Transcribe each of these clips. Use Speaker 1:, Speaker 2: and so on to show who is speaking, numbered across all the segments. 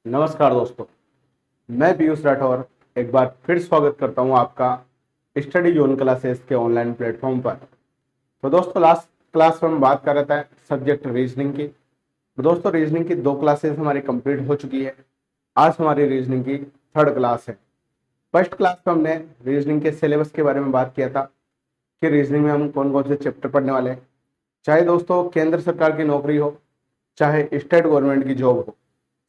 Speaker 1: नमस्कार दोस्तों, मैं पीयूष राठौर एक बार फिर स्वागत करता हूं आपका स्टडी जोन क्लासेस के ऑनलाइन प्लेटफॉर्म पर। तो दोस्तों, लास्ट क्लास में हम बात कर रहे थे सब्जेक्ट रीजनिंग की। तो दोस्तों, रीजनिंग की 2 क्लासेस हमारी कंप्लीट हो चुकी है। आज हमारी रीजनिंग की 3rd क्लास है। फर्स्ट क्लास में हमने रीजनिंग के सिलेबस के बारे में बात किया था कि रीजनिंग में हम कौन कौन से चैप्टर पढ़ने वाले हैं। चाहे दोस्तों केंद्र सरकार की नौकरी हो, चाहे स्टेट गवर्नमेंट की जॉब हो,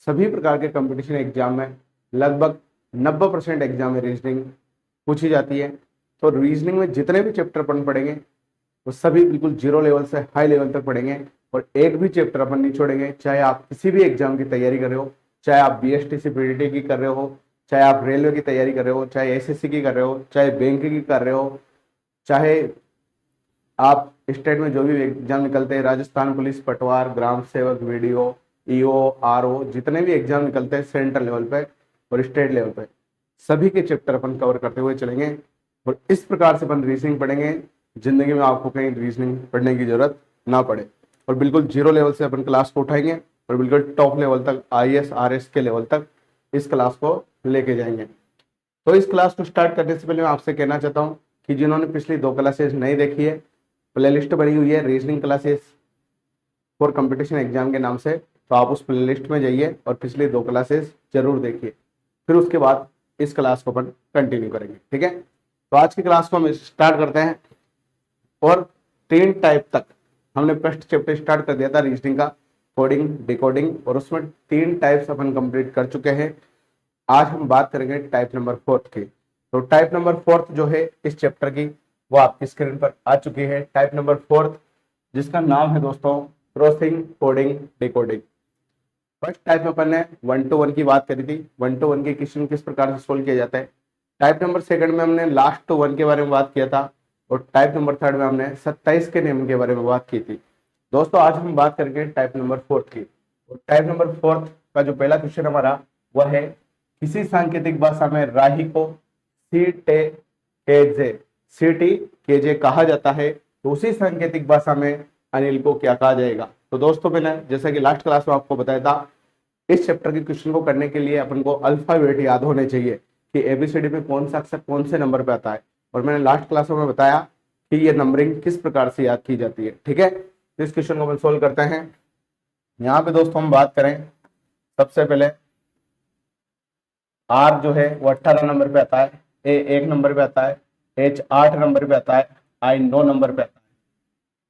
Speaker 1: सभी प्रकार के कंपटीशन एग्जाम में लगभग 90% एग्जाम में रीजनिंग पूछी जाती है। तो रीजनिंग में जितने भी चैप्टर अपन पढ़ेंगे वो सभी बिल्कुल जीरो लेवल से हाई लेवल तक पढ़ेंगे और एक भी चैप्टर अपन नहीं छोड़ेंगे। चाहे आप किसी भी एग्जाम की तैयारी कर रहे हो, चाहे आप बीएसटीसी पीटीटी की कर रहे हो, चाहे आप रेलवे की तैयारी कर रहे हो, चाहे एसएससी की कर रहे हो, चाहे बैंक की कर रहे हो, चाहे आप स्टेट में जो भी एग्जाम निकलते हैं, राजस्थान पुलिस, पटवार, ग्राम सेवक, वीडियो, ईओ, आरओ, जितने भी एग्जाम निकलते हैं सेंट्रल लेवल पे और स्टेट लेवल पे, सभी के चैप्टर अपन कवर करते हुए चलेंगे। और इस प्रकार से अपन रीजनिंग पढ़ेंगे, जिंदगी में आपको कहीं रीजनिंग पढ़ने की जरूरत ना पड़े। और बिल्कुल जीरो लेवल से अपन क्लास को उठाएंगे और बिल्कुल टॉप लेवल तक, आईएएस आरएस के लेवल तक इस क्लास को लेके जाएंगे। तो इस क्लास को स्टार्ट करने से पहले मैं आपसे कहना चाहता हूँ कि जिन्होंने पिछली 2 क्लासेस नहीं देखी है, प्लेलिस्ट बनी हुई है reasoning classes for competition exam के नाम से, तो आप उस प्लेलिस्ट में जाइए और पिछली 2 क्लासेस जरूर देखिए। फिर उसके बाद इस क्लास को अपन कंटिन्यू करेंगे, ठीक है। तो आज की क्लास को हम स्टार्ट करते हैं। और 3 टाइप तक हमने फर्स्ट चैप्टर स्टार्ट कर दिया था रीजनिंग का, कोडिंग, डिकोडिंग, और उसमें 3 टाइप्स अपन कंप्लीट कर चुके हैं। आज हम बात करेंगे टाइप नंबर 4 की। तो टाइप नंबर 4 जो है इस चैप्टर की, वो आपकी स्क्रीन पर आ चुकी है। टाइप नंबर 4 जिसका नाम है दोस्तों crossing, coding, decoding. First type में अपन ने 1 to 1 की बात करी थी, 1 to 1 के क्वेश्चन किस प्रकार से सोल्व किया जाता है। टाइप नंबर 2 में हमने लास्ट टू 1 के बारे में बात किया था और टाइप नंबर 3 में हमने 27 के नियम के बारे में बात की थी। दोस्तों, आज हम बात करेंगे टाइप नंबर 4 की। और टाइप नंबर 4 का जो पहला क्वेश्चन हमारा वह है, किसी सांकेतिक भाषा में राही को सीटी केजे कहा जाता है, तो उसी सांकेतिक भाषा में अनिल को क्या कहा जाएगा। तो दोस्तों, मैंने जैसा कि लास्ट क्लास में आपको बताया था, इस चैप्टर के क्वेश्चन को करने के लिए अपन को अल्फाबेट याद होने चाहिए कि एबीसीडी में कौन सा अक्षर कौन से नंबर पे आता है। और मैंने लास्ट क्लास में बताया कि ये नंबरिंग किस प्रकार से याद की जाती है, ठीक है। तो इस क्वेश्चन को अपन सोल्व करते हैं। यहाँ पे दोस्तों हम बात करें, सबसे पहले आर जो है वो 18 नंबर पे आता है, ए 1 नंबर पे आता है, एच 8 नंबर पे आता है, आई 9 नंबर पे आता है,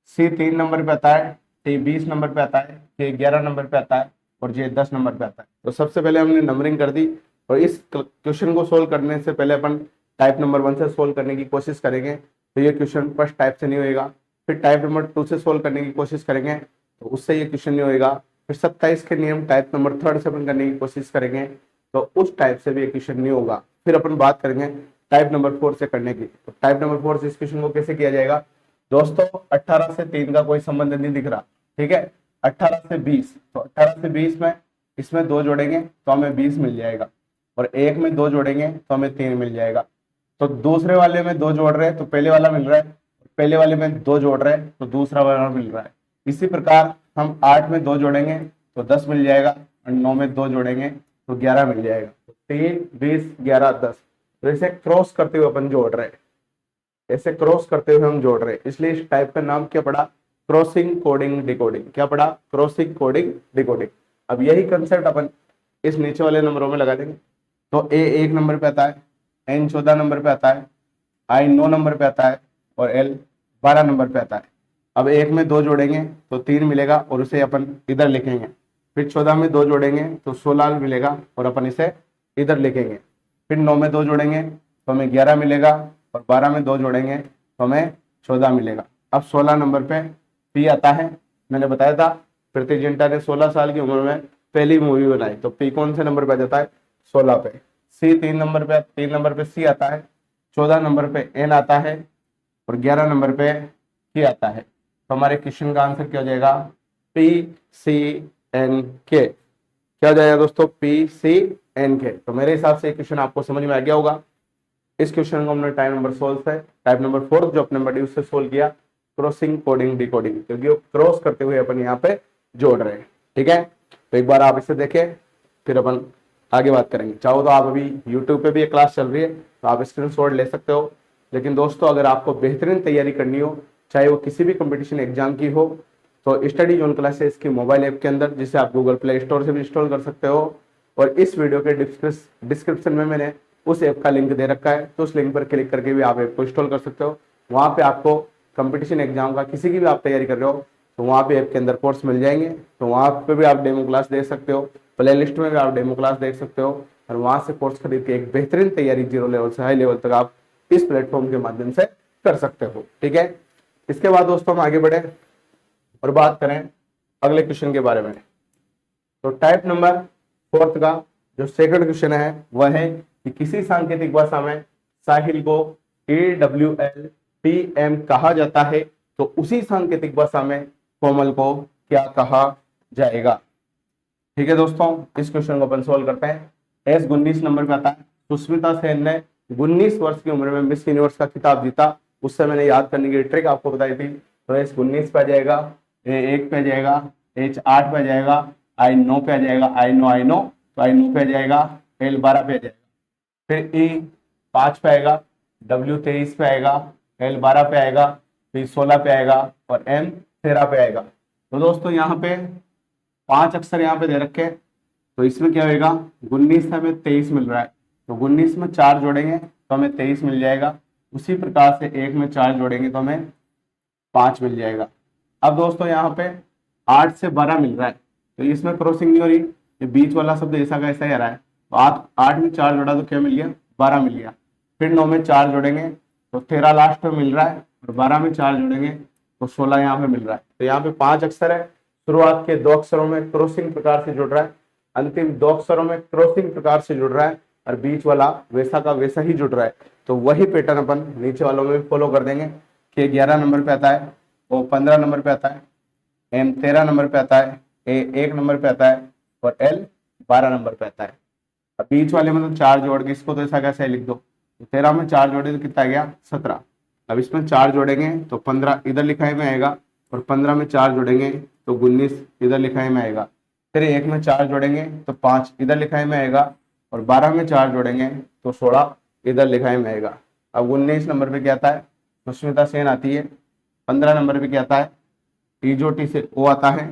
Speaker 1: सी 3 नंबर पे आता है, टी 20 नंबर पे आता है, के 11 नंबर पे आता है और जे 10 नंबर पे आता है। तो सबसे पहले हमने नंबरिंग कर दी और इस क्वेश्चन को सोल्व करने से पहले अपन टाइप नंबर 1 से सोल्व करने की कोशिश करेंगे। तो ये क्वेश्चन फर्स्ट टाइप से नहीं होगा। फिर टाइप नंबर 2 से सोल्व करने की कोशिश करेंगे तो उससे ये क्वेश्चन नहीं होगा। फिर 27 के नियम टाइप नंबर 3 से अपन करने की कोशिश करेंगे तो उस टाइप से भी ये क्वेश्चन नहीं होगा। फिर अपन बात करेंगे टाइप नंबर 4 से करने की। तो टाइप नंबर 4 से इस क्वेश्चन को कैसे किया जाएगा दोस्तों, 18 से 3 का कोई संबंध नहीं दिख रहा, ठीक है। 18 से 20, तो 18 से 20 में इसमें 2 जोड़ेंगे तो हमें 20 मिल जाएगा और एक में 2 जोड़ेंगे तो हमें 3 मिल जाएगा। तो दूसरे वाले में 2 जोड़ रहे हैं तो पहले वाला मिल रहा है, पहले वाले में 2 जोड़ रहे हैं तो दूसरा वाला मिल रहा है। इसी प्रकार हम 8 में 2 जोड़ेंगे तो 10 मिल जाएगा और 9 में 2 जोड़ेंगे तो 11 मिल जाएगा। तो 3, 20, 11, 10। तो इसे क्रॉस करते हुए अपन जोड़ रहे हैं, ऐसे क्रॉस करते हुए हम जोड़ रहे हैं, इसलिए इस टाइप का नाम क्या पड़ा, क्रॉसिंग, कोडिंग, डिकोडिंग। क्या पड़ा, क्रॉसिंग, कोडिंग, डिकोडिंग। अब यही कंसेप्ट अपन इस नीचे वाले नंबरों में लगा देंगे। तो ए 1 नंबर पे आता है, एन 14 नंबर पे आता है, आई 9 नंबर पे आता है और एल 12 नंबर पे आता है। अब एक में 2 जोड़ेंगे तो 3 मिलेगा और उसे अपन इधर लिखेंगे। फिर 14 में 2 जोड़ेंगे तो 16 मिलेगा और अपन इसे इधर लिखेंगे। फिर 9 में 2 जोड़ेंगे तो हमें 11 मिलेगा और 12 में 2 जोड़ेंगे तो हमें 14 मिलेगा। अब 16 नंबर पे पी आता है। मैंने बताया था प्रीति जिंटा ने 16 साल की उम्र में पहली मूवी बनाई, तो पी कौन से नंबर पे आ जाता है, 16 पे। सी 3 नंबर पे सी आता है, 14 नंबर पे एन आता है और 11 नंबर पे के आता है। तो हमारे क्वेश्चन का आंसर क्या हो जाएगा, पी सी एन के। क्या हो जाएगा दोस्तों, पी सी एन के। तो मेरे हिसाब से क्वेश्चन आपको समझ में आ गया होगा। इस क्वेश्चन को हमने टाइप नंबर 16 से, टाइप नंबर 4 जो अपने बड़ी उससे सोल्व किया, क्रॉसिंग, कोडिंग, डिकोडिंग, क्योंकि वो क्रॉस करते हुए अपन यहाँ पे जोड़ रहे हैं, ठीक है। तो एक बार आप इसे देखें, फिर अपन आगे बात करेंगे। चाहो तो आप अभी यूट्यूब पे भी ये क्लास चल रही है तो आप स्क्रीनशॉट ले सकते हो। लेकिन दोस्तों अगर आपको बेहतरीन तैयारी करनी हो, चाहे वो किसी भी कंपटीशन एग्जाम की हो, तो स्टडी जोन क्लासेस की मोबाइल ऐप के अंदर, जिसे आप गूगल प्ले स्टोर से भी इंस्टॉल कर सकते हो, और इस वीडियो के डिस्क्रिप्शन में मैंने उस ऐप का लिंक दे रखा है, तो उस लिंक पर क्लिक करके भी आप ऐप को इंस्टॉल कर सकते हो। वहाँ पे आपको कंपटीशन एग्जाम का किसी की भी आप तैयारी कर रहे हो तो वहाँ पे ऐप के अंदर कोर्स मिल जाएंगे, तो वहाँ पे भी आप डेमो क्लास देख सकते हो, प्ले लिस्ट में भी आप डेमो क्लास देख सकते हो, और वहाँ से कोर्स खरीद के एक बेहतरीन तैयारी जीरो लेवल से हाई लेवल तक आप इस प्लेटफॉर्म के माध्यम से कर सकते हो। ठीक है, इसके बाद दोस्तों हम आगे बढ़े और बात करें अगले क्वेश्चन के बारे में। तो टाइप नंबर 4 का जो सेकंड क्वेश्चन है वह है कि किसी सांकेतिक भाषा में साहिल को AWLPM कहा जाता है, तो उसी सांकेतिक भाषा में कोमल को क्या कहा जाएगा। ठीक है दोस्तों, इस क्वेश्चन को अपन सोल्व करते हैं। एस 19 नंबर पे आता है, सुष्मिता सेन ने 19 वर्ष की उम्र में मिस यूनिवर्स का खिताब जीता। उससे मैंने याद करने की ट्रिक आपको बताई थी। तो एस 19 पे आ जाएगा, A1 पे आ जाएगा, H8 पे आ जाएगा, I9 पे आ जाएगा, I नो, तो I9 पे आ जाएगा, L12 पे आ जाएगा, फिर E5 पे आएगा, W23 पे आएगा, L12 पे आएगा, फिर 16 पे आएगा और M13 पे आएगा। तो दोस्तों यहाँ पे 5 अक्षर यहाँ पे दे रखे हैं, तो इसमें क्या होगा, 19 से हमें 23 मिल रहा है, तो 19 में 4 जोड़ेंगे तो हमें 23 मिल जाएगा। उसी प्रकार से 1 में 4 जोड़ेंगे तो हमें 5 मिल जाएगा। अब दोस्तों यहाँ पे 8 से 12 मिल रहा है, तो इसमें क्रॉसिंग नहीं हो रही, ये बीच वाला शब्द ऐसा का ऐसा ही आ रहा है। तो 8 में 4 जोड़ा तो क्या मिल गया, 12 मिल गया। फिर 9 में 4 जोड़ेंगे तो 13 लास्ट में मिल रहा है, और 12 में 4 जोड़ेंगे तो 16 यहाँ पे मिल रहा है। तो यहाँ पे 5 अक्षर है, शुरुआत के 2 अक्षरों में क्रॉसिंग प्रकार से जुड़ रहा है, अंतिम 2 अक्षरों में क्रॉसिंग प्रकार से जुड़ रहा है, और बीच वाला वैसा का वैसा ही जुड़ रहा है। तो वही पैटर्न अपन नीचे वालों में फॉलो कर देंगे कि 11 नंबर पे आता है, वो 15 नंबर पे आता है, M13 नंबर पे आता है, A1 नंबर पे आता है, और L12 नंबर पे आता है। अब बीच वाले में तो 4 जोड़ के इसको तो ऐसा कैसे लिख दो, तो 13 में 4 जोड़े तो कितना आ गया, 17। अब इसमें 4 जोड़ेंगे तो 15 इधर लिखाई में आएगा, और 15 में 4 जोड़ेंगे तो 19 इधर लिखाई में आएगा। फिर 1 में 4 जोड़ेंगे तो 5 इधर लिखाई में आएगा, और 12 में 4 जोड़ेंगे तो 16 इधर लिखाई में आएगा। अब 19 नंबर पे क्या आता है, सुष्मिता सेन आती है। 15 नंबर पे क्या आता है, टी से ओ आता है।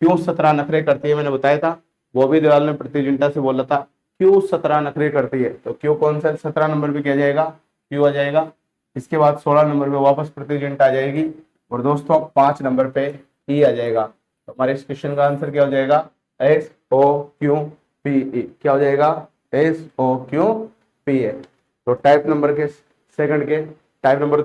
Speaker 1: क्यों 17 नखरे करती है, मैंने बताया था, वो भी दीवाल ने प्रति जिंटा से बोला था क्यों 17 नखरे करती है, तो क्यों कौन सा 17 नंबर पे क्या जाएगा, क्यों आ जाएगा। इसके बाद 16 नंबर पे वापस प्रति जिंटा आ जाएगी, और दोस्तों 5 नंबर पे ई आ जाएगा। तो हमारे इस क्वेश्चन का आंसर क्या हो जाएगा, SOQPE। क्या हो जाएगा, SOQPE। तो टाइप नंबर के सेकंड के टाइप नंबर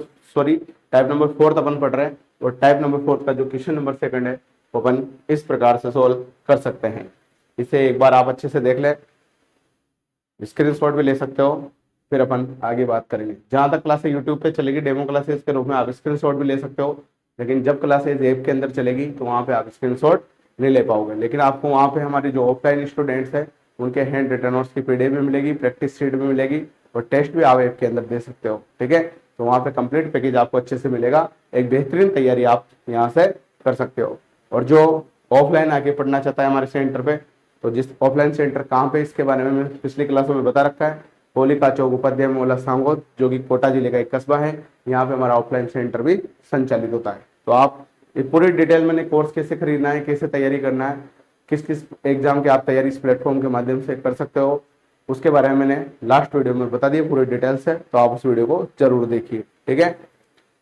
Speaker 1: 4 अपन पढ़ रहे हैं, और टाइप नंबर 4 का जो क्वेश्चन नंबर सेकंड है वो अपन इस प्रकार से सोल्व कर सकते हैं। इसे एक बार आप अच्छे से देख लें, स्क्रीनशॉट भी ले सकते हो, फिर अपन आगे बात करेंगे। जहां तक क्लासेस यूट्यूब पे चलेगी डेमो क्लासेस के रूप में आप स्क्रीनशॉट भी ले सकते हो, लेकिन जब क्लासेस ऐप के अंदर चलेगी तो वहां पे आप स्क्रीनशॉट नहीं ले पाओगे। लेकिन आपको वहां पे हमारे जो ऑफलाइन स्टूडेंट्स हैं उनके हैंड रिटन नोट्स की पीडीएफ भी मिलेगी, प्रैक्टिस शीट भी मिलेगी, और टेस्ट भी आप ऐप के अंदर दे सकते हो। ठीक है, तो वहां पे कंप्लीट पैकेज आपको अच्छे से मिलेगा, एक बेहतरीन तैयारी आप यहाँ से कर सकते हो। और जो ऑफलाइन आके पढ़ना चाहता है हमारे सेंटर पे, तो जिस ऑफलाइन सेंटर कहाँ पे, इसके बारे में मैंने पिछली क्लासों में बता रखा है। होलिका चौक उपाध्याय मोहल्ला सांगोद, जो कि कोटा जिले का एक कस्बा है, यहाँ पे हमारा ऑफलाइन सेंटर भी संचालित होता है। तो आप ये पूरी डिटेल में कोर्स कैसे खरीदना है, कैसे तैयारी करना है, किस किस एग्जाम की आप तैयारी इस प्लेटफॉर्म के माध्यम से कर सकते हो, उसके बारे में मैंने लास्ट वीडियो में बता दिया पूरी डिटेल से, तो आप उस वीडियो को जरूर देखिए। ठीक है,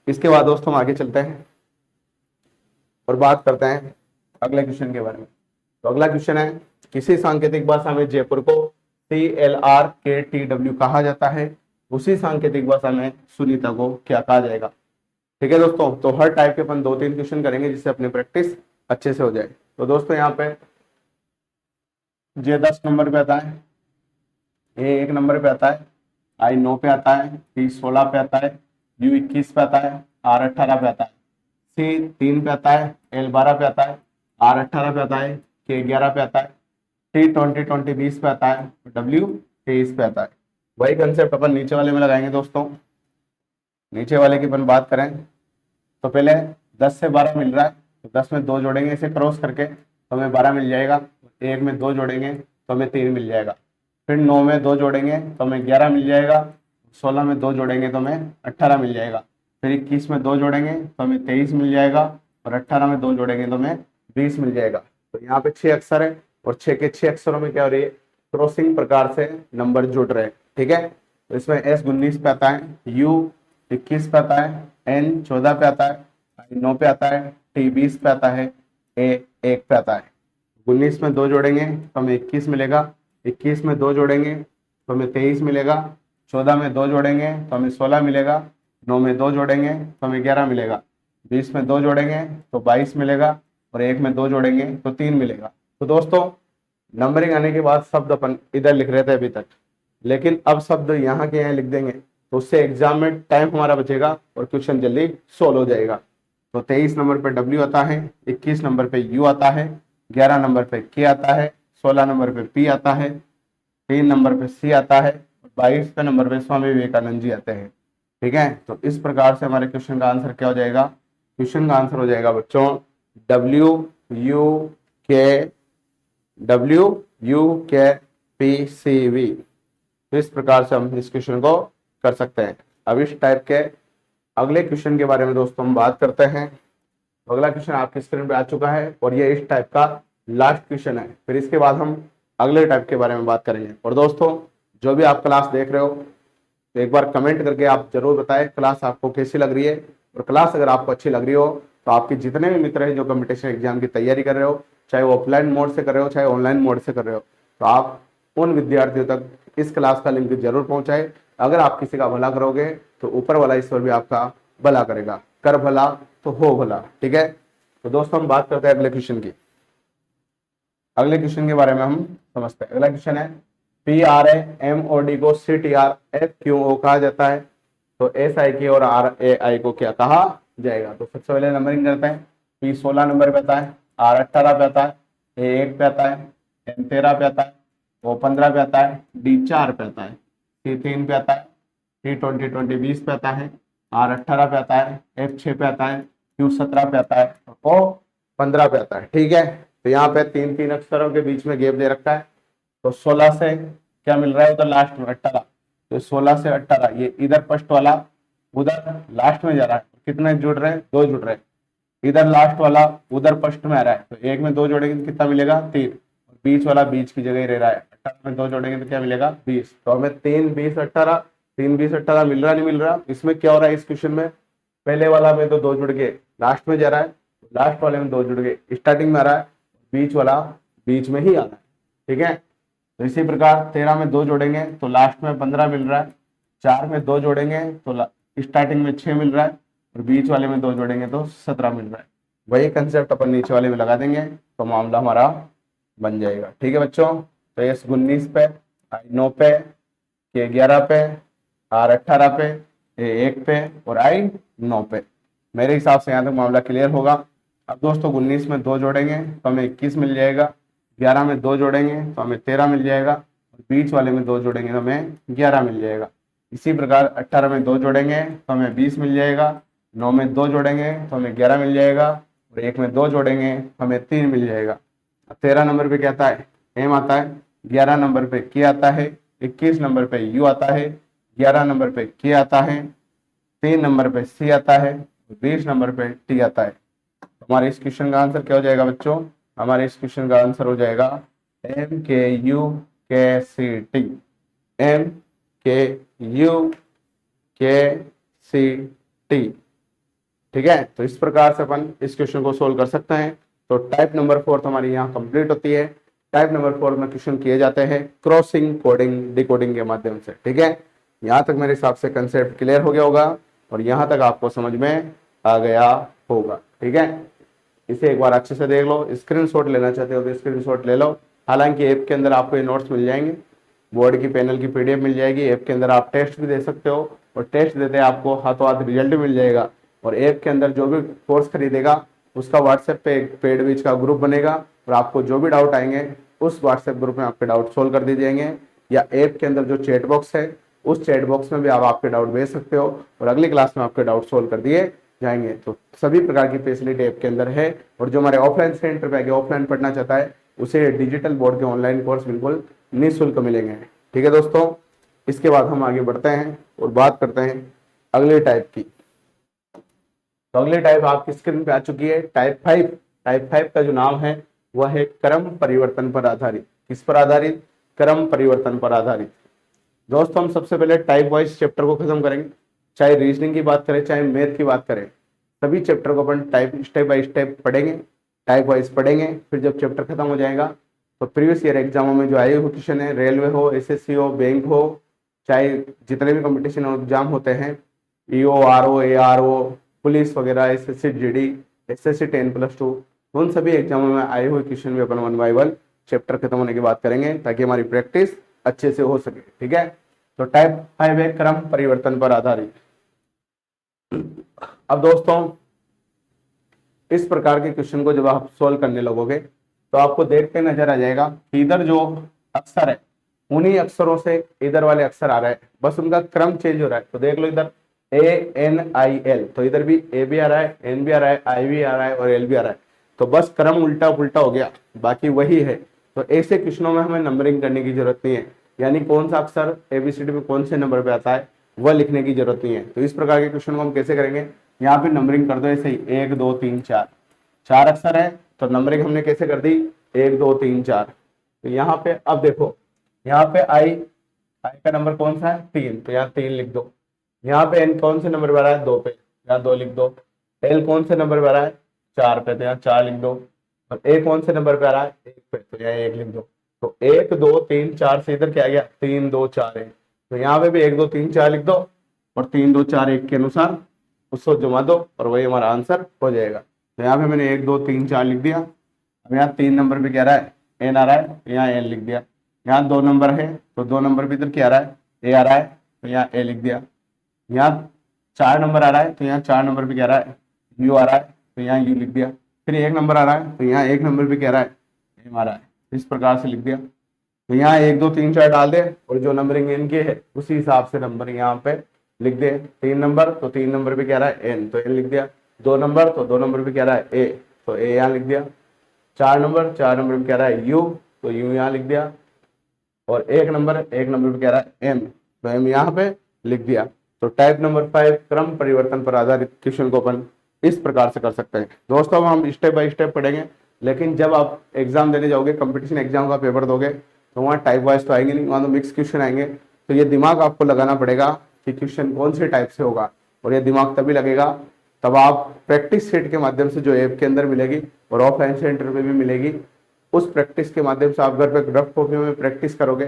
Speaker 1: इसके बाद दोस्तों हम आगे चलते हैं और बात करते हैं अगले क्वेश्चन के बारे में। तो अगला क्वेश्चन है, किसी सांकेतिक भाषा में जयपुर को CLRKTW कहा जाता है, उसी सांकेतिक भाषा में सुनीता को क्या कहा जाएगा। ठीक है दोस्तों, तो हर टाइप के अपन 2-3 क्वेश्चन करेंगे जिससे अपनी प्रैक्टिस अच्छे से हो जाए। तो दोस्तों यहाँ पे J10 नंबर पे आता है, A1 नंबर पे आता है, I9 पे आता है, P16 पे आता है, U21 पे आता है, R18 पे आता है, C3 पे आता है, L12 पे आता है, R18 पे आता है, K11 पे आता है, T20 पे आता है, W23 पे आता है। वही कंसेप्ट अपन नीचे वाले में लगाएंगे दोस्तों। नीचे वाले की अपन बात करें तो पहले 10 से 12 मिल रहा है, तो 10 में 2 जोड़ेंगे इसे क्रॉस करके तो हमें 12 मिल जाएगा। 1 में 2 जोड़ेंगे तो हमें 3 मिल जाएगा। फिर 9 में 2 जोड़ेंगे तो हमें 11 मिल जाएगा। 16 में 2 जोड़ेंगे तो हमें 18 मिल जाएगा। फिर 21 में 2 जोड़ेंगे तो हमें 23 मिल जाएगा। और 18 में 2 जोड़ेंगे तो हमें 20 मिल जाएगा। तो यहाँ पे 6 अक्षर है और 6 के 6 अक्षरों में क्या हो रही है, क्रॉसिंग प्रकार से नंबर जुड़ रहे हैं। ठीक है, तो इसमें एस 19 पे आता है, यू 21 पे आता है, एन 14 पे आता है, 9 पे आता है, टी 20 पे आता है, ए 1 पे आता है। 19 में 2 जोड़ेंगे तो हमें 21 मिलेगा। 21 में 2 जोड़ेंगे तो हमें 23 मिलेगा। 14 में 2 जोड़ेंगे तो हमें 16 मिलेगा। 9 में 2 जोड़ेंगे तो हमें 11 मिलेगा। 20 में 2 जोड़ेंगे तो 22 मिलेगा। और 1 में 2 जोड़ेंगे तो 3 मिलेगा। तो दोस्तों, नंबरिंग आने के बाद शब्द अपन इधर लिख रहे थे अभी तक, लेकिन अब शब्द यहाँ के यहाँ लिख देंगे तो उससे एग्जाम में टाइम हमारा बचेगा और क्वेश्चन जल्दी सोल्व हो जाएगा। तो 23 नंबर पे डब्ल्यू आता है, 21 नंबर पे यू आता है, 11 नंबर पे के आता है, 16 नंबर पे पी आता है, 3 नंबर पे सी आता है, 22 पे नंबर पे स्वामी विवेकानंद जी आते हैं। ठीक है, तो इस प्रकार से हमारे क्वेश्चन का आंसर क्या हो जाएगा, क्वेश्चन का आंसर हो जाएगा बच्चों डब्ल्यू यू के डब्ल्यू यू के पी सी वी। तो इस प्रकार से हम इस क्वेश्चन को कर सकते हैं। अब इस टाइप के अगले क्वेश्चन के बारे में दोस्तों हम बात करते हैं। तो अगला क्वेश्चन आपकी स्क्रीन पे आ चुका है और ये इस टाइप का लास्ट क्वेश्चन है। फिर इसके बाद हम अगले टाइप के बारे में बात करेंगे। और दोस्तों, जो भी आप क्लास देख रहे हो तो एक बार कमेंट करके आप जरूर बताएं क्लास आपको कैसी लग रही है। और क्लास अगर आपको अच्छी लग रही हो तो आपके जितने भी मित्र हैं जो कॉम्पिटिशन एग्जाम की तैयारी कर रहे हो, चाहे वो ऑफलाइन मोड से कर रहे हो चाहे ऑनलाइन मोड से कर रहे हो, तो आप उन विद्यार्थियों तक इस क्लास का लिंक जरूर पहुंचाए। अगर आप किसी का भला करोगे तो ऊपर वाला ईश्वर भी आपका भला करेगा। कर भला तो हो भला। ठीक है, तो दोस्तों हम बात करते हैं अगले क्वेश्चन की। अगले क्वेश्चन के बारे में हम समझते हैं। अगला क्वेश्चन है P R A M O D को C T R F Q O कहा जाता है, तो एस आई के और आर ए आई को क्या कहा जाएगा। तो सबसे पहले नंबरिंग करते हैं। पी 16 नंबर पे आता है, आर 18 पे आता है, ए 1 पे आता है, एम 13 पे आता है, ओ 15 पे आता है, डी 4 पे आता है, सी 3 पे आता है, टी 20 पे आता है, आर 18 पे आता है, एफ 6 पे आता है, क्यू 17 पे आता है, ओ 15 पे आता है। ठीक है, तो यहाँ पे 3 अक्षरों के बीच में गैप दे रखा है। तो 16 से क्या मिल रहा है उधर लास्ट में 18, तो 16 से 18 ये इधर फर्स्ट वाला उधर लास्ट में जा रहा है। कितने जुड़ रहे हैं, 2 जुड़ रहे हैं। इधर लास्ट वाला उधर फर्स्ट में आ रहा है, तो 1 में 2 जोड़ेंगे तो कितना मिलेगा 3। बीच वाला बीच की जगह ही रह रहा है, 18 में 2 जोड़ेंगे तो क्या मिलेगा 20। तो हमें 3 20 18 3 20 18 मिल रहा नहीं मिल रहा। इसमें क्या हो रहा है इस क्वेश्चन में, पहले वाला में तो 2 जुड़ गए लास्ट में जा रहा है, लास्ट वाले में 2 जुड़ गए स्टार्टिंग में आ रहा है, बीच वाला बीच में ही आ रहा है। ठीक है, तो इसी प्रकार 13 में 2 जोड़ेंगे तो लास्ट में 15 मिल रहा है, 4 में 2 जोड़ेंगे तो स्टार्टिंग में 6 मिल रहा है और बीच वाले में 2 जोड़ेंगे तो 17 मिल रहा है। वही कंसेप्ट अपन नीचे वाले में लगा देंगे तो मामला हमारा बन जाएगा। ठीक है बच्चों, तो एस 19 पे, आई 9 पे, के 11 पे, आर 18 पे, ए 1 पे और आई 9 पे। मेरे हिसाब से यहाँ तक मामला क्लियर होगा। अब दोस्तों 19 में 2 जोड़ेंगे तो हमें 21 मिल जाएगा, 11 में 2 जोड़ेंगे तो हमें 13 मिल जाएगा और बीच वाले में 2 जोड़ेंगे तो हमें 11 मिल जाएगा। इसी प्रकार 18 में 2 जोड़ेंगे तो हमें 20 मिल जाएगा, 9 में 2 जोड़ेंगे तो हमें 11 मिल जाएगा और 1 में 2 जोड़ेंगे तो हमें 3 मिल जाएगा। 13 नंबर पे क्या आता है, एम आता है, 11 नंबर पे के आता है, 21 नंबर पे यू आता है, 11 नंबर पे के आता है, 3 नंबर पे सी आता है, 20 नंबर पे टी आता है। हमारे इस क्वेश्चन का आंसर क्या हो जाएगा बच्चों, हमारे इस क्वेश्चन का आंसर हो जाएगा एम के यू के सी टी। एम के यू के सी टी। ठीक है, तो इस प्रकार से अपन इस क्वेश्चन को सोल्व कर सकते हैं। तो टाइप नंबर 4 हमारी यहाँ कंप्लीट होती है। टाइप नंबर 4 में क्वेश्चन किए जाते हैं क्रॉसिंग कोडिंग डिकोडिंग के माध्यम से। ठीक है, यहाँ तक मेरे हिसाब से कंसेप्ट क्लियर हो गया होगा और यहाँ तक आपको समझ में आ गया होगा। ठीक है, इसे एक बार अच्छे से देख लो। स्क्रीनशॉट लेना चाहते हो तो स्क्रीनशॉट ले लो। हालांकि ऐप के अंदर आपको ये नोट्स मिल जाएंगे, बोर्ड की पैनल की पीडीएफ मिल जाएगी। ऐप के अंदर आप टेस्ट भी दे सकते हो और टेस्ट देते आपको हाथों हाथ रिजल्ट भी मिल जाएगा। और ऐप के अंदर जो भी कोर्स खरीदेगा उसका व्हाट्सएप पे एक पेड बैच का ग्रुप बनेगा और आपको जो भी डाउट आएंगे उस व्हाट्सएप ग्रुप में आपके डाउट सोल्व कर दिए जाएंगे। या ऐप के अंदर जो चैट बॉक्स है उस चैट बॉक्स में भी आप आपके डाउट भेज सकते हो और अगली क्लास में आपके डाउट सोल्व कर दिए जाएंगे। तो सभी प्रकार की फैसिलिटी ऐप के अंदर है। और जो हमारे ऑफलाइन सेंटर पे आगे ऑफलाइन पढ़ना चाहता है उसे डिजिटल बोर्ड के ऑनलाइन कोर्स बिल्कुल निःशुल्क मिलेंगे। ठीक है दोस्तों, इसके बाद हम आगे बढ़ते हैं और बात करते हैं अगले टाइप की। तो अगले टाइप आपकी स्क्रीन पे आ चुकी है, टाइप 5। टाइप 5 का जो नाम है वह है क्रम परिवर्तन पर आधारित। किस पर आधारित? क्रम परिवर्तन पर आधारित। दोस्तों हम सबसे पहले टाइप वाइज चैप्टर को खत्म करेंगे, चाहे रीजनिंग की बात करें चाहे मैथ की बात करें, सभी चैप्टर को अपन टाइप स्टेप बाय स्टेप पढ़ेंगे, टाइप वाइज पढ़ेंगे। फिर जब चैप्टर खत्म हो जाएगा तो प्रीवियस ईयर एग्जामों में जो आए हुए क्वेश्चन है, रेलवे हो, एसएससी हो, बैंक हो, चाहे जितने भी कंपटीशन एग्जाम होते हैं, ईओ, आरओ, एआरओ, पुलिस वगैरह, एसएससी जीडी, एसएससी 10+2, उन सभी एग्जामों में आए हुए क्वेश्चन भी अपन 1 बाय 1 चैप्टर खत्म होने की बात करेंगे ताकि हमारी प्रैक्टिस अच्छे से हो सके। ठीक है, तो टाइप 5 है क्रम परिवर्तन पर आधारित। अब दोस्तों इस प्रकार के क्वेश्चन को जब आप सोल्व करने लगोगे तो आपको देखते नजर आ जाएगा कि इधर जो अक्षर है उन्हीं अक्षरों से इधर वाले अक्षर आ रहे हैं, बस उनका क्रम चेंज हो रहा है। तो देख लो इधर ANIL, तो इधर भी ए भी आ रहा है, एन भी आ रहा है, आई भी आ रहा है और एल भी आ रहा है, तो बस क्रम उल्टा पुल्टा हो गया, बाकी वही है। तो ऐसे क्वेश्चनों में हमें नंबरिंग करने की जरूरत नहीं है, यानी कौन सा अक्षर एबीसीडी में कौन से नंबर पे आता है वह लिखने की जरूरत नहीं है। तो इस प्रकार के क्वेश्चन को हम कैसे करेंगे, यहाँ पे नंबरिंग कर दो ऐसे ही 1 2 3 4, 4 अक्षर है तो नंबरिंग हमने कैसे कर दी 1 2 3 4। तो यहाँ पे अब देखो, यहाँ पे आई का नंबर कौन सा है 3, तो यहाँ 3 लिख दो। यहाँ पे एन कौन से नंबर पे आ रहा है 2 पे, यहाँ 2 लिख दो। एल कौन से नंबर पे आ रहा है 4 पे, तो यहाँ 4 लिख दो। और ए कौन से नंबर पे आ रहा है 1 पे, तो यहाँ 1 लिख दो। तो 1 2 3 4 से इधर क्या आ गया 3 2 4 1, तो यहाँ पे भी 1 2 3 4 लिख दो और 3 2 4 1 के अनुसार उसको जमा दो और वही हमारा आंसर हो जाएगा। तो यहाँ पे मैंने 1 2 3 4 लिख दिया। अब यहाँ 3 नंबर पे क्या आ रहा है एन आ रहा है, यहाँ एन लिख दिया। यहाँ 2 नंबर है तो 2 नंबर पे इधर क्या आ रहा है ए आ रहा है, तो यहाँ ए लिख दिया। यहाँ 4 नंबर आ रहा है तो यहाँ 4 नंबर पे क्या आ रहा है यू आ रहा है, तो यहाँ यू लिख दिया। फिर 1 नंबर आ रहा है तो यहाँ 1 नंबर पे क्या आ रहा है एम आ रहा है, इस प्रकार से लिख दिया। तो यहाँ 1 2 3 4 डाल दे और जो नंबरिंग इनके है उसी हिसाब से नंबर यहाँ पे लिख दे। 3 नंबर तो 3 नंबर पे क्या रहा है एन, तो एन लिख दिया। 2 नंबर तो 2 नंबर पे क्या रहा है ए, तो ए यहाँ लिख दिया। 4 नंबर पे क्या रहा है यू, तो यू यहाँ लिख दिया। और 1 नंबर पे क्या रहा है एम, तो एम यहाँ पे लिख दिया। तो टाइप नंबर 5 क्रम परिवर्तन पर आधारित क्वेश्चन को अपन इस प्रकार से कर सकते हैं। दोस्तों अब हम स्टेप बाय स्टेप पढ़ेंगे, लेकिन जब आप एग्जाम देने जाओगे, कंपटीशन एग्जाम का पेपर दोगे, तो वहाँ टाइप वाइज तो आएंगे नहीं, वहाँ तो मिक्स क्वेश्चन आएंगे। तो ये दिमाग आपको लगाना पड़ेगा कि क्वेश्चन कौन से टाइप से होगा, और ये दिमाग तभी लगेगा तब आप प्रैक्टिस सेट के माध्यम से जो ऐप के अंदर मिलेगी और ऑफलाइन सेंटर पे भी मिलेगी, उस प्रैक्टिस के माध्यम से आप घर पे रफ कॉपी में प्रैक्टिस करोगे,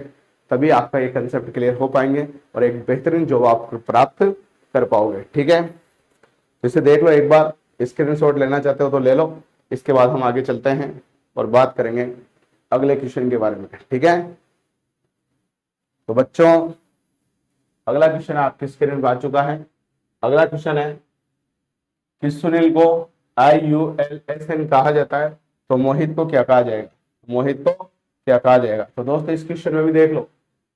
Speaker 1: तभी आपका ये कंसेप्ट क्लियर हो पाएंगे और एक बेहतरीन जॉब आप प्राप्त कर पाओगे। ठीक है, तो इसे देख लो एक बार, स्क्रीनशॉट लेना चाहते हो तो ले लो। इसके बाद हम आगे चलते हैं और बात करेंगे अगले क्वेश्चन के बारे में। ठीक है, तो बच्चों अगला क्वेश्चन आपकी स्क्रीन पर आ चुका है। अगला क्वेश्चन है कि सुनील को IULSN कहा जाता है तो मोहित को क्या कहा जाएगा, मोहित को क्या कहा जाएगा। तो दोस्तों इस क्वेश्चन में भी देख लो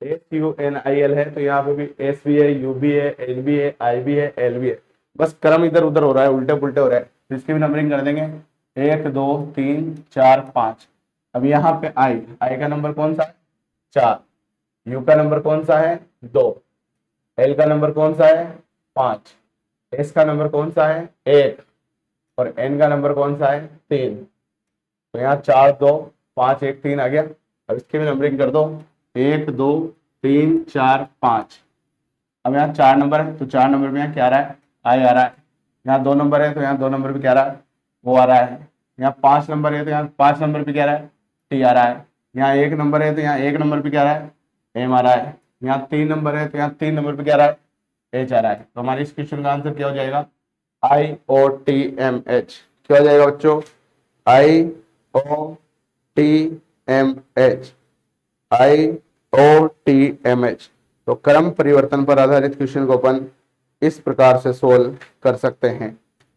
Speaker 1: SUNIL है तो यहाँ पे भी S भी है, U भी है, N भी है, I भी है, L भी है, बस क्रम इधर उधर हो रहा है, उल्टे पुल्टे हो रहा है। तो इसकी भी नंबरिंग कर देंगे 1 2 3 4 5। अब यहाँ पे I का नंबर कौन सा है 4, U का नंबर कौन सा है 2, L का नंबर कौन सा है 5, S का नंबर कौन सा है 1 और N का नंबर कौन सा है 3। तो यहाँ 4 2 5 1 3 आ गया। अब इसकी भी नंबरिंग कर दो 1 2 3 4 5। अब यहाँ 4 नंबर है तो 4 नंबर में यहाँ क्या आ रहा है आई आ रहा है। यहाँ 2 नंबर है तो यहाँ 2 नंबर पे क्या आ रहा है वो आ रहा है। यहाँ 5 नंबर है तो यहाँ 5 नंबर पे क्या आ रहा है टी आ रहा है। यहाँ 1 नंबर है तो यहाँ 1 नंबर पे क्या आ रहा है एम आ रहा है। यहाँ 3 नंबर है तो यहाँ 3 नंबर पे क्या आ रहा है एच आ रहा है। तो हमारे इस क्वेश्चन का आंसर क्या हो जाएगा IOTMH। क्या हो जाएगा बच्चों IOTMH, IOTMH। तो क्रम परिवर्तन पर आधारित क्वेश्चन को अपन इस प्रकार से सोल्व कर सकते हैं।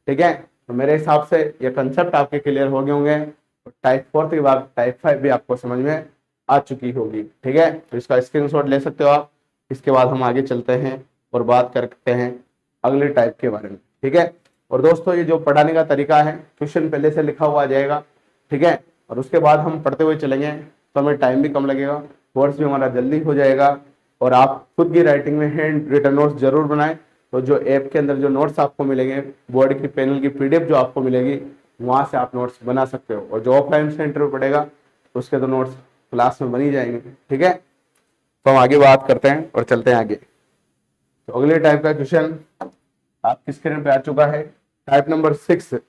Speaker 1: ठीक है, तो मेरे हिसाब से ये कंसेप्ट आपके क्लियर हो गए होंगे। टाइप 4 के बाद टाइप 5 भी आपको समझ में आ चुकी होगी। ठीक है, तो इसका स्क्रीनशॉट ले सकते हो आप। इसके बाद हम आगे चलते हैं और बात करते हैं अगले टाइप के बारे में। ठीक है, और दोस्तों ये जो पढ़ाने का तरीका है क्वेश्चन पहले से लिखा हुआ आ जाएगा। ठीक है, और उसके बाद हम पढ़ते हुए चलेंगे तो हमें टाइम भी कम लगेगा, कोर्स भी हमारा जल्दी हो जाएगा। और आप खुद की राइटिंग में हैंड रिटन नोट्स जरूर बनाएं। तो जो ऐप के अंदर जो नोट्स आपको मिलेंगे, बोर्ड की पैनल की पीडीएफ जो आपको मिलेगी, वहां से आप नोट्स बना सकते हो। और जो ऑफलाइन सेंटर में पड़ेगा उसके तो नोट्स क्लास में बनी जाएंगे। ठीक है, तो हम आगे बात करते हैं और चलते हैं आगे। तो अगले टाइप का क्वेश्चन आपकी स्क्रीन पे आ चुका है, टाइप नंबर 6।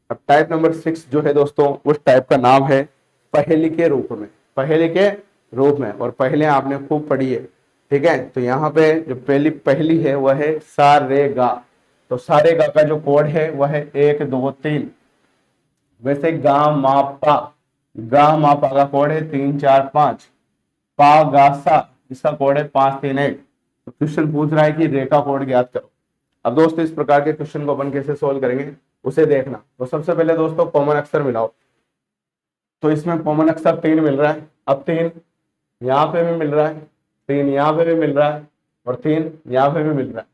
Speaker 1: अब टाइप नंबर 6 जो है दोस्तों, उस टाइप का नाम है पहेली के रूप में। पहेली के रूप में, और पहले आपने खूब पढ़ी है। ठीक है, तो यहाँ पे जो पहली पहेली है वह है सा रे गा। तो सा रे गा का जो कोड है वह है 1 2 3। वैसे गा मा पा का कोड है 3 4 5। पा गा सा, इसका कोड है 5 3 1। तो क्वेश्चन पूछ रहा है कि रे का कोड ज्ञात करो। अब दोस्तों इस प्रकार के क्वेश्चन को अपन कैसे सोल्व करेंगे उसे देखना। तो सबसे पहले दोस्तों कॉमन अक्षर मिलाओ। तो इसमें कॉमन अक्षर 3 मिल रहा है। अब 3 यहाँ पे भी मिल रहा है, 3 यहाँ पे भी मिल रहा है, और 3 यहाँ पे भी मिल रहा है।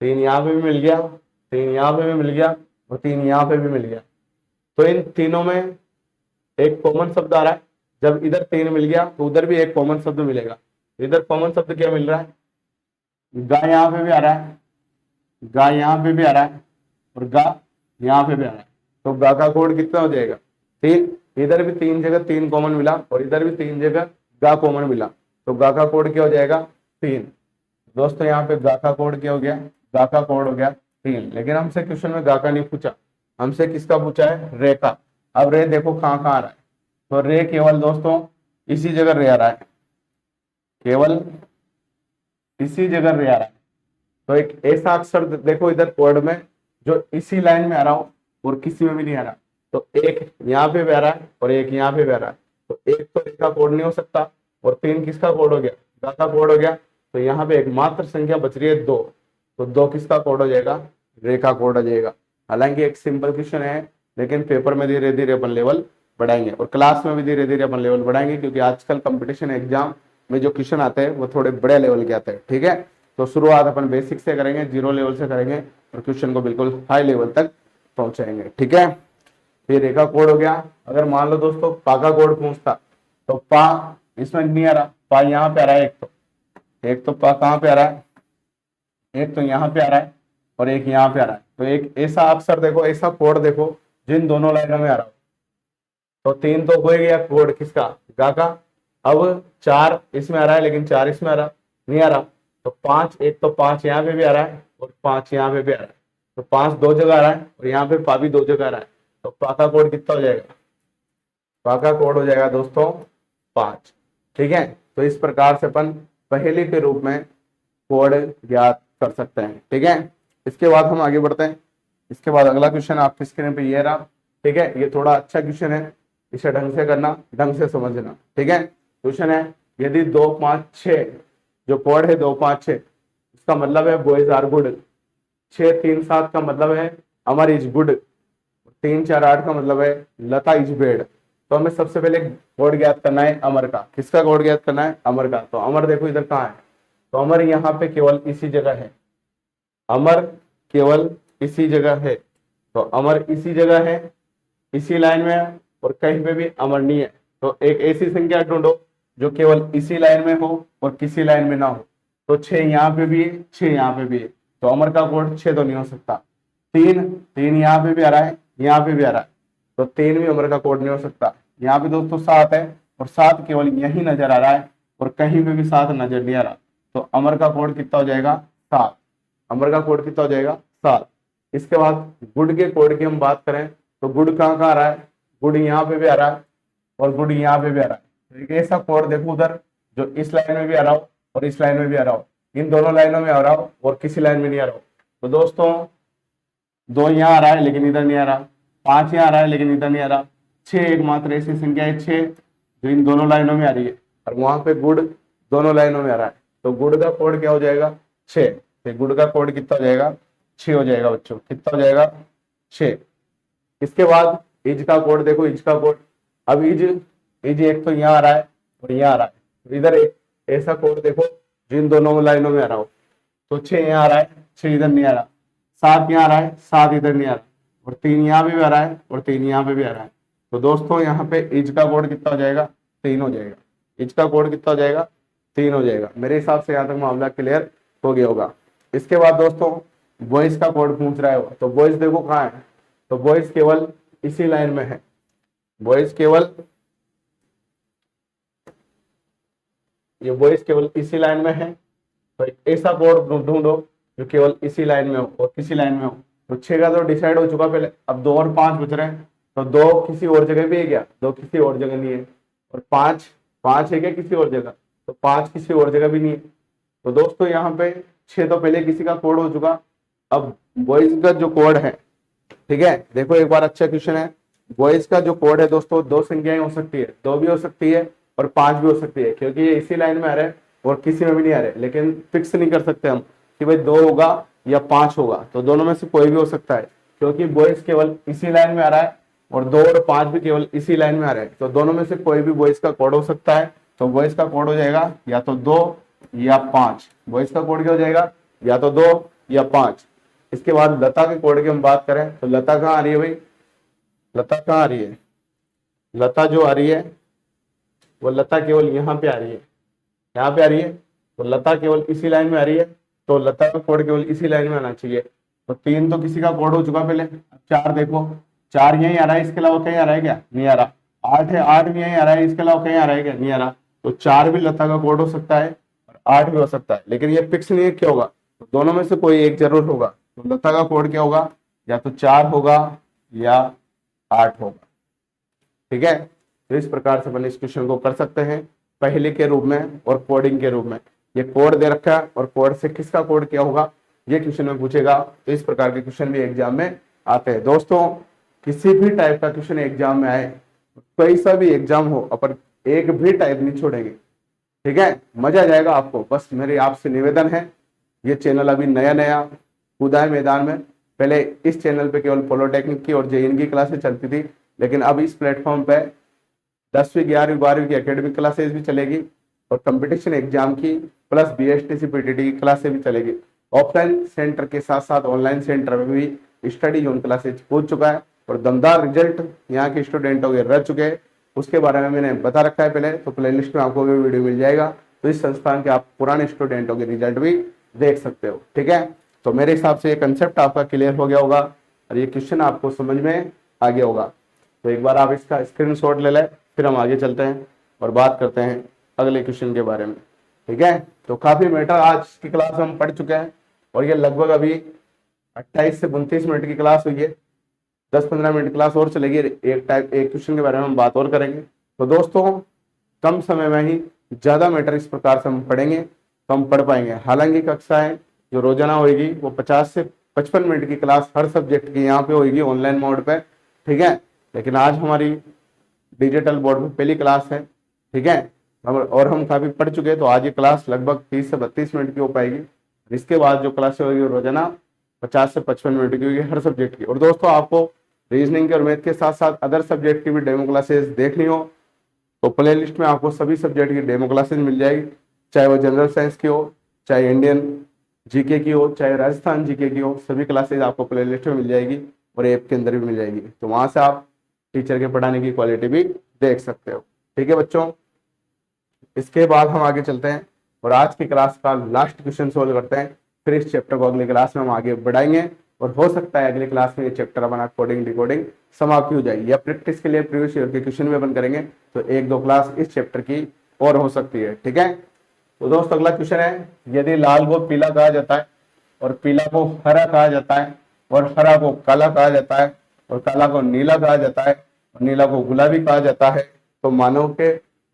Speaker 1: 3 यहाँ पे भी मिल गया, 3 यहाँ पे भी मिल गया, और 3 यहाँ पे भी मिल गया। तो इन तीनों में एक कॉमन शब्द आ रहा है। जब इधर 3 मिल गया तो उधर भी एक कॉमन शब्द मिलेगा। इधर कॉमन शब्द क्या मिल रहा है? गा यहाँ पे भी आ रहा है, गा यहाँ पे भी आ रहा है, और गा यहाँ पे भी आ रहा है। तो गा का कोड कितना हो जाएगा? 3। इधर भी 3 जगह 3 कॉमन मिला, और इधर भी 3 जगह गा कॉमन मिला। तो गा का कोड क्या हो जाएगा? 3। दोस्तों यहाँ पे गा का कोड क्या हो गया? गा का कोड हो गया 3। लेकिन हमसे क्वेश्चन में गा का नहीं पूछा, हमसे किसका पूछा है? रे का। अब रे देखो कहाँ कहाँ आ रहा है। तो रे केवल दोस्तों इसी जगह रे आ रहा है, केवल इसी जगह रे आ रहा है। तो एक ऐसा अक्षर देखो इधर कोड में जो इसी लाइन में आ रहा हो और किसी में भी नहीं आ रहा। तो एक यहाँ पे भी आ रहा है और एक यहाँ पे भी आ रहा है। तो एक तो रे का कोड नहीं हो सकता, और 3 किसका कोड हो गया? गा का कोड हो गया। तो यहाँ पे एक मात्र संख्या बच रही है 2। तो 2 किसका कोड हो जाएगा? रे का कोड हो जाएगा। हालांकि एक सिंपल क्वेश्चन है, लेकिन पेपर में धीरे धीरे अपन लेवल बढ़ाएंगे, और क्लास में भी धीरे धीरे अपन लेवल बढ़ाएंगे, क्योंकि आजकल कंपटीशन एग्जाम में जो क्वेश्चन आते हैं वो थोड़े बड़े लेवल के आते हैं। ठीक है, तो शुरुआत अपन बेसिक से करेंगे, 0 लेवल से करेंगे, और क्वेश्चन को बिल्कुल हाई लेवल तक पहुंचाएंगे। ठीक है, फिर रे का कोड हो गया। अगर मान लो दोस्तों पा का कोड पूछता, तो पा इसमें नहीं आ रहा, पा यहाँ पे आ रहा है। एक तो पा कहाँ पे आ रहा है? एक तो यहाँ पे आ रहा है, और एक यहाँ पे आ रहा है। तो एक ऐसा अक्षर देखो, ऐसा कोड देखो जिन दोनों लाइनों में आ रहा हो। तो 3 तो हो गया कोड किसका? गा का। अब 4 इसमें आ रहा है, लेकिन 4 इसमें आ रहा नहीं आ रहा। तो 5, एक तो 5 यहाँ पे भी आ रहा है और 5 यहाँ पे भी आ रहा है। तो 5 दो जगह आ रहा है, और यहाँ पे पा भी 2 जगह आ रहा है। तो पा का कोड कितना हो जाएगा? पा का कोड हो जाएगा दोस्तों 5। ठीक है, तो इस प्रकार से अपन पहेली के रूप में कोड ज्ञात कर सकते हैं। ठीक है, इसके बाद हम आगे बढ़ते हैं। इसके बाद अगला क्वेश्चन आपकी स्क्रीन पे ये रहा। ठीक है, ये थोड़ा अच्छा क्वेश्चन है, इसे ढंग से करना, ढंग से समझना। ठीक है, क्वेश्चन है यदि 2 5 6 जो कोड है 2 5 6, इसका मतलब है बॉयज आर गुड। 6 3 7 का मतलब है अमर इज गुड। 3 4 8 का मतलब है लता इज बेड। तो हमें सबसे पहले कोड ज्ञात करना है अमर का। किसका कोड ज्ञात करना है? अमर का। तो अमर देखो इधर कहाँ है? तो अमर यहाँ पे केवल इसी जगह है। अमर केवल इसी जगह है। तो अमर इसी जगह है, इसी लाइन में है, और कहीं पे भी अमर नहीं है। तो एक ऐसी संख्या ढूंढो जो केवल इसी लाइन में हो और किसी लाइन में ना हो। तो 6 यहाँ पे भी है, 6 यहाँ पे भी है। तो अमर का कोड 6 तो नहीं हो सकता। 3 यहाँ पे भी आ रहा है, यहाँ पे भी आ रहा है। तो 3 भी अमर का कोड नहीं हो सकता। यहाँ पे दोस्तों 7 है, और 7 केवल यही नजर आ रहा है, और कहीं पे भी 7 नजर नहीं आ रहा। तो अमर का कोड कितना हो जाएगा? 7। अमर का कोड कितना हो जाएगा? 7। इसके बाद गुड के कोड की हम बात करें, तो गुड कहाँ कहाँ आ रहा है? गुड यहाँ पे भी आ रहा है, और गुड यहाँ पे भी आ रहा है। तो एक ऐसा कोड देखो उधर जो इस लाइन में भी आ रहा हो और इस लाइन में भी आ रहा हो, इन दोनों लाइनों में आ रहा हो और किसी लाइन में नहीं आ रहा हो। तो दोस्तों 2 यहाँ आ रहा है लेकिन इधर नहीं आ रहा, 5 यहाँ आ रहा है लेकिन इधर नहीं आ रहा, 6 एकमात्र ऐसी संख्या है 6 जो इन दोनों लाइनों में आ रही है, और वहां पे गुड दोनों लाइनों में आ रहा है। तो गुड का कोड क्या हो जाएगा? 6। तो गुड का कोड कितना हो जाएगा? 6 हो जाएगा बच्चों। कितना हो जाएगा? 6। इसके बाद इज का कोड देखो, इज का कोड। अब इज एक तो यहाँ आ रहा है और यहाँ आ रहा है। तो इधर एक ऐसा कोड देखो जिन दोनों लाइनों में आ रहा हो। तो 6 यहाँ आ रहा है, 6 इधर नहीं आ रहा, 7 यहाँ आ रहा है, 7 इधर नहीं आ रहा, और 3 यहाँ पे भी आ रहा है और 3 यहाँ पे भी आ रहा है। तो दोस्तों यहाँ पे इज का कोड कितना हो जाएगा, 3 हो जाएगा। इज का कोड कितना हो जाएगा, 3 हो जाएगा। मेरे हिसाब से यहाँ तक मामला क्लियर हो गया होगा। इसके बाद दोस्तों वॉइस का कोड पूछ रहा है वो, तो वॉइस देखो कहाँ है, तो वॉइस केवल इसी लाइन में है। वॉइस केवल, ये वॉइस केवल इसी लाइन में है। तो ऐसा कोड ढूंढो जो केवल इसी लाइन में हो और किसी लाइन में हो। तो 6 का तो डिसाइड हो चुका पहले, अब 2 और 5 बच रहे हैं। तो 2 किसी और जगह भी है क्या, 2 किसी और जगह नहीं है। और 5 5 है क्या किसी और जगह, तो 5 किसी और जगह भी नहीं है। तो दोस्तों यहाँ पे 6 तो पहले किसी का कोड हो चुका। अब वॉइस का जो कोड है, ठीक है, देखो एक बार अच्छा क्वेश्चन है। वॉइस का जो कोड है दोस्तों 2 संख्याएं हो सकती है, 2 भी हो सकती है और 5 भी हो सकती है, क्योंकि ये इसी लाइन में आ रहा है और किसी में भी नहीं आ रहा है। लेकिन फिक्स नहीं कर सकते हम कि भाई 2 होगा या 5 होगा, तो दोनों में से कोई भी हो सकता है, क्योंकि वॉइस केवल इसी लाइन में आ रहा है और 2 और 5 भी केवल इसी लाइन में आ रहा है। तो दोनों में से कोई भी वॉइस का कोड हो सकता है। तो वॉइस का कोड हो जाएगा या तो 2 या 5। वॉइस का कोड क्या हो जाएगा, या तो 2 या 5। इसके बाद लता के कोड की हम बात करें तो लता कहाँ आ रही है भाई, लता कहाँ आ रही है, लता जो आ रही है वो लता केवल यहाँ पे आ रही है, यहाँ पे आ रही है। तो लता केवल इसी लाइन में आ रही है, तो लता का कोड केवल इसी लाइन में आना चाहिए। तो 3 तो किसी का कोड हो चुका पहले। अब 4 देखो, 4 यहीं आ रहा है, इसके अलावा कहीं आ रहा है क्या, नहीं आ रहा। 8 है, 8 भी यहीं आ रहा है, इसके अलावा कहीं आ रहा है क्या, नहीं आ रहा। तो 4 भी लता का कोड हो सकता है और 8 भी हो सकता है, लेकिन ये फिक्स नहीं है क्या होगा, तो दोनों में से कोई एक जरूर होगा। तो लता का कोड क्या होगा, या तो 4 होगा या 8 होगा। ठीक है, तो इस प्रकार से अपन इस क्वेश्चन को कर सकते हैं, पहले के रूप में और कोडिंग के रूप में। ये कोड दे रखा है और कोड से किसका कोड क्या होगा ये क्वेश्चन में पूछेगा। तो इस प्रकार के क्वेश्चन भी एग्जाम में आते हैं। दोस्तों किसी भी टाइप का क्वेश्चन एग्जाम में आए, कोई सा भी एग्जाम हो, अपन एक भी टाइप नहीं छोड़ेंगे। ठीक है, मजा आ जाएगा आपको। बस मेरी आपसे निवेदन है, ये चैनल अभी नया नया कूदा है मैदान में। पहले इस चैनल पे केवल पॉलिटेक्निक की और जेईई की क्लासेस चलती थी, लेकिन अब इस प्लेटफॉर्म पे 10वीं 11वीं 12वीं की एकेडमिक क्लासेस भी चलेगी और कंपटीशन एग्जाम की प्लस बीएसटीसी पीटीटी की क्लासेस भी चलेगी। ऑफलाइन सेंटर के साथ साथ ऑनलाइन सेंटर में भी स्टडी जोन क्लासेज पहुंच चुका है और दमदार रिजल्ट यहाँ के स्टूडेंटों के रह चुके हैं। उसके बारे में मैंने बता रखा है पहले, तो प्लेलिस्ट में आपको भी वीडियो मिल जाएगा। तो इस संस्थान के आप पुराने स्टूडेंटों के रिजल्ट भी देख सकते हो। ठीक है, तो मेरे हिसाब से ये कंसेप्ट आपका क्लियर हो गया होगा और ये क्वेश्चन आपको समझ में आ गया होगा। तो एक बार आप इसका स्क्रीनशॉट ले लें, फिर हम आगे चलते हैं और बात करते हैं अगले क्वेश्चन के बारे में। ठीक है, तो काफी मैटर आज की क्लास हम पढ़ चुके हैं और ये लगभग अभी 28 से 29 मिनट की क्लास हुई है। 10-15 मिनट क्लास और चलेगी, एक क्वेश्चन के बारे में हम बात और करेंगे। तो दोस्तों कम समय में ही ज्यादा मैटर इस प्रकार से हम पढ़ेंगे तो हम पढ़ पाएंगे। हालांकि कक्षाएं जो रोजाना होगी वो 50 से 55 मिनट की क्लास हर सब्जेक्ट की यहाँ पे होगी ऑनलाइन मोड पे। ठीक है, लेकिन आज हमारी डिजिटल बोर्ड में पहली क्लास है। ठीक है, और हम काफी पढ़ चुके हैं, तो आज ये क्लास लगभग 30 से 32 मिनट की हो पाएगी। इसके बाद जो क्लास होगी रोजाना 50 से 55 मिनट की होगी हर सब्जेक्ट की। और दोस्तों आपको रीजनिंग के और मैथ के साथ साथ अदर सब्जेक्ट की भी डेमो क्लासेस देखनी हो तो प्ले लिस्ट में आपको सभी सब्जेक्ट की डेमो क्लासेस मिल जाएगी, चाहे वो जनरल साइंस की हो, चाहे इंडियन जीके की हो, चाहे राजस्थान जीके की हो। सभी क्लासेज आपको प्ले लिस्ट में मिल जाएगी और ऐप के अंदर भी मिल जाएगी। तो वहां से आप टीचर के पढ़ाने की क्वालिटी भी देख सकते हो। ठीक है बच्चों, इसके बाद हम आगे चलते हैं और आज की क्लास का लास्ट क्वेश्चन सोल्व करते हैं। फिर इस चैप्टर को अगली क्लास में हम आगे बढ़ाएंगे और हो सकता है अगली क्लास में ये चैप्टर अपना कोडिंग डिकोडिंग समाप्त हो जाएगी, या प्रैक्टिस के लिए प्रीवियस ईयर के क्वेश्चन भी अपन करेंगे तो 1-2 क्लास इस चैप्टर की और हो सकती है। ठीक है, तो दोस्त अगला क्वेश्चन है, यदि लाल को पीला कहा जाता है और पीला को हरा कहा जाता है और हरा को काला कहा जाता है और काला को नीला कहा जाता है और नीला को गुलाबी कहा जाता है, तो मानव के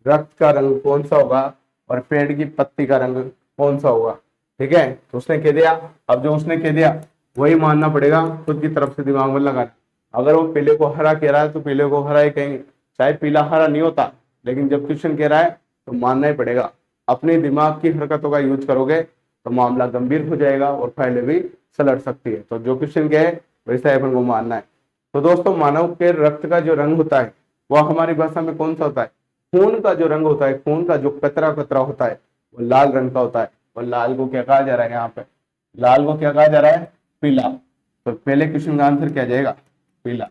Speaker 1: रक्त का रंग कौन सा होगा और पेड़ की पत्ती का रंग कौन सा होगा। ठीक है, तो उसने कह दिया। अब जो उसने कह दिया वही मानना पड़ेगा, खुद की तरफ से दिमाग में लगाना। अगर वो पीले को हरा कह रहा है तो पीले को हरा ही कहेंगे, चाहे पीला हरा नहीं होता, लेकिन जब क्वेश्चन कह रहा है तो मानना ही पड़ेगा। अपने दिमाग की हरकतों का यूज करोगे तो मामला गंभीर हो जाएगा और फाइलें भी सलट सकती है। तो जो क्वेश्चन कहे वैसा ही अपन को मानना है। तो दोस्तों मानव के रक्त का जो रंग होता है वह हमारी भाषा में कौन सा होता है, खून का जो रंग होता है, खून का जो कतरा कतरा होता है वो लाल रंग का होता है। और लाल को क्या कहा जा रहा है, यहाँ पे लाल को क्या कहा जा रहा है, पीला। तो पहले क्वेश्चन का आंसर क्या जाएगा, पीला।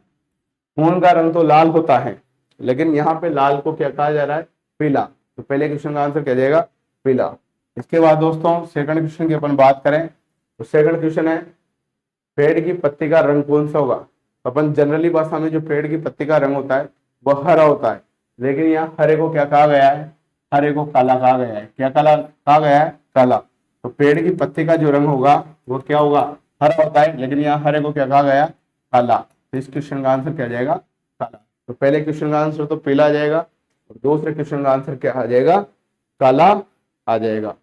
Speaker 1: खून का रंग तो लाल होता है, लेकिन यहाँ पे लाल को क्या कहा जा रहा है, पीला। तो पहले क्वेश्चन का आंसर क्या जाएगा, पीला। इसके बाद दोस्तों सेकंड क्वेश्चन की अपन बात करें तो सेकंड क्वेश्चन है पेड़ की पत्ती का रंग कौन सा होगा। तो अपन जनरली भाषा में जो पेड़ की पत्ती का रंग होता है वह हरा होता है, लेकिन यहाँ हरे को क्या कहा गया है, हरे को काला कहा गया है। क्या काला कहा गया है, काला। तो पेड़ की पत्ती का जो रंग होगा वो क्या होगा, हरा होता है, लेकिन यहाँ हरे को क्या कहा गया, काला। तो इस क्वेश्चन का आंसर क्या जाएगा, काला। तो पहले क्वेश्चन का आंसर तो पीला आ जाएगा और दूसरे क्वेश्चन का आंसर क्या आ जाएगा, काला आ जाएगा।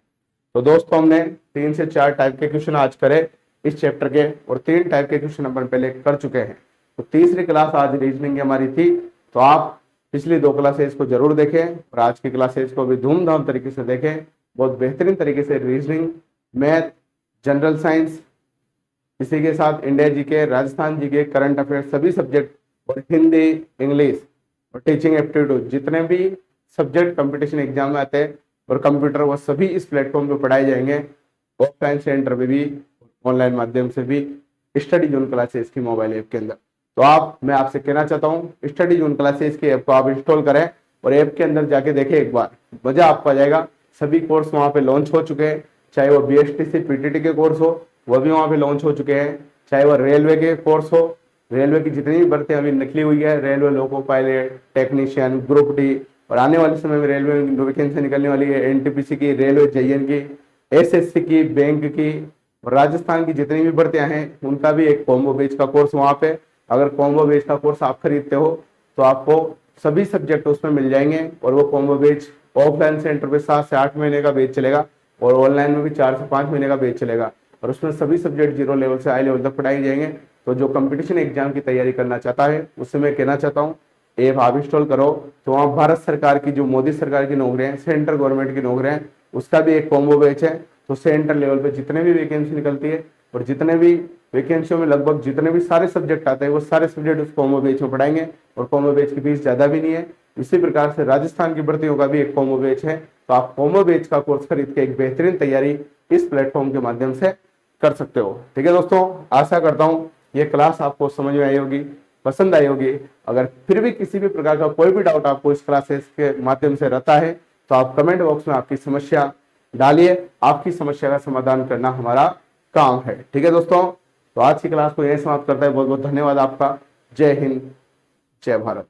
Speaker 1: तो दोस्तों हमने 3 से 4 टाइप के क्वेश्चन आज करे इस चैप्टर के, और 3 टाइप के क्वेश्चन अपन पहले कर चुके हैं। तो तीसरी क्लास आज रीजनिंग की हमारी थी। तो आप पिछली 2 क्लासेस को जरूर देखें और आज की क्लासेस को भी धूमधाम तरीके से देखें। बहुत बेहतरीन तरीके से रीजनिंग, मैथ, जनरल साइंस, इसी के साथ India GK, Rajasthan GK, current affair सभी सब्जेक्ट, और हिंदी, इंग्लिश और टीचिंग एप्टीट्यूड जितने भी सब्जेक्ट कंपटीशन एग्जाम में आते हैं और कंप्यूटर, वो सभी इस प्लेटफॉर्म पे पढ़ाए जाएंगे। ऑफलाइन सेंटर पे भी, ऑनलाइन माध्यम से भी, स्टडी जोन क्लासेस की मोबाइल ऐप के अंदर। तो मैं आपसे कहना चाहता हूँ स्टडी जोन क्लासेस की ऐप को आप इंस्टॉल करें और ऐप के अंदर जाके देखें एक बार, मजा आपको आ जाएगा। सभी कोर्स वहाँ पे लॉन्च हो चुके हैं, चाहे वो BSTC PTT के कोर्स हो वह भी वहाँ पे लॉन्च हो चुके हैं, चाहे वो रेलवे के कोर्स हो, रेलवे की जितनी भी भर्ती अभी निकली हुई है, railway loco pilot, technician, group D, और आने वाले समय में रेलवे में वैकेंसी निकलने वाली है NTPC की, रेलवे JN की, SSC की, बैंक की, और राजस्थान की जितनी भी भर्तियां हैं उनका भी एक कॉम्बो बेच का कोर्स वहाँ पे। अगर कॉम्बो बेच का कोर्स आप खरीदते हो तो आपको सभी सब्जेक्ट उसमें मिल जाएंगे, और वो कॉम्बो बेच ऑफलाइन सेंटर पे 7 से 8 महीने का बेच चलेगा और ऑनलाइन में भी 4 से 5 महीने का बेच चलेगा, और उसमें सभी सब्जेक्ट 0 लेवल से हाई लेवल तक पढ़ाए जाएंगे। तो जो कंपटीशन एग्जाम की तैयारी करना चाहता है उससे मैं कहना चाहता हूँ ऐप आप इंस्टॉल करो। तो वहाँ भारत सरकार की जो मोदी सरकार की नौकरियां, सेंट्रल गवर्नमेंट की नौकरियां, उसका भी एक कॉम्बो बैच है। तो सेंटर लेवल पे जितने भी वैकेंसी निकलती है और जितने भी वैकेंसियों में लगभग जितने भी सारे सब्जेक्ट आते हैं वो सारे सब्जेक्ट उस कॉम्बो बैच में पढ़ाएंगे, और कॉम्बो बैच की फीस ज्यादा भी नहीं है। इसी प्रकार से राजस्थान की भर्तियों का भी एक कॉम्बो बैच है। तो आप कॉम्बो बैच का कोर्स खरीद के एक बेहतरीन तैयारी इस प्लेटफॉर्म के माध्यम से कर सकते हो। ठीक है दोस्तों, आशा करता हूँ ये क्लास आपको समझ में आई होगी, पसंद आई होगी। अगर फिर भी किसी भी प्रकार का कोई भी डाउट आपको इस क्लासेस के माध्यम से रहता है तो आप कमेंट बॉक्स में आपकी समस्या डालिए, आपकी समस्या का समाधान करना हमारा काम है। ठीक है दोस्तों, तो आज की क्लास को यही समाप्त करता है। बहुत बहुत धन्यवाद आपका। जय हिंद, जय भारत।